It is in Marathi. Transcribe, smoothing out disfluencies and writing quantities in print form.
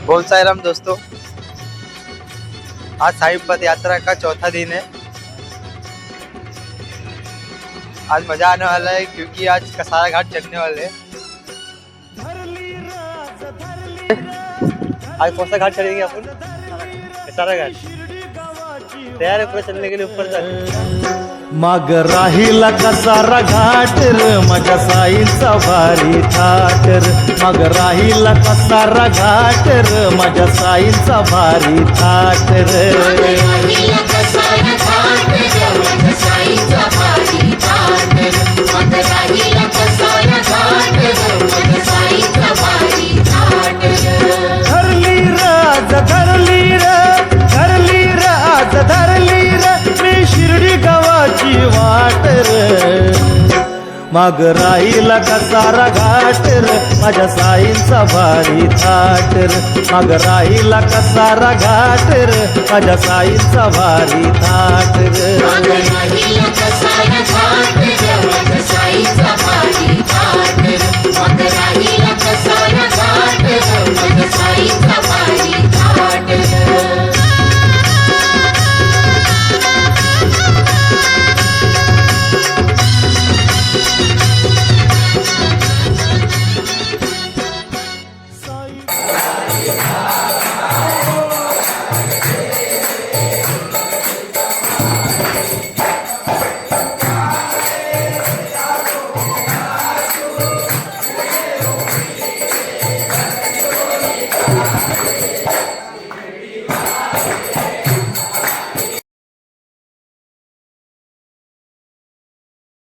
बोल साईराम दोस्तों, आज साईं पद यात्रा का चौथा दिन है। आज मजा आने वाला है क्योंकि आज कसारा घाट चढ़ने वाले हैं। आज कौन सा घाट चढ़ेंगे अपन? कसारा घाट। तैयार है पूरा चलने के लिए ऊपर तक? मग राहिला कसारा घाट र माझ्या साईंचा भारी थाट र मग राहिला कसारा घाट र माझ्या साईंचा भारी थाट र धरली राज धरली र धरली राज धरली र मी शिर्डी गावाची वाट र मग राहिला कसारा घाट र माझ्या साईंचा भारी थाट र मग राहिला कसारा घाट र माझ्या साईंचा भारी थाट र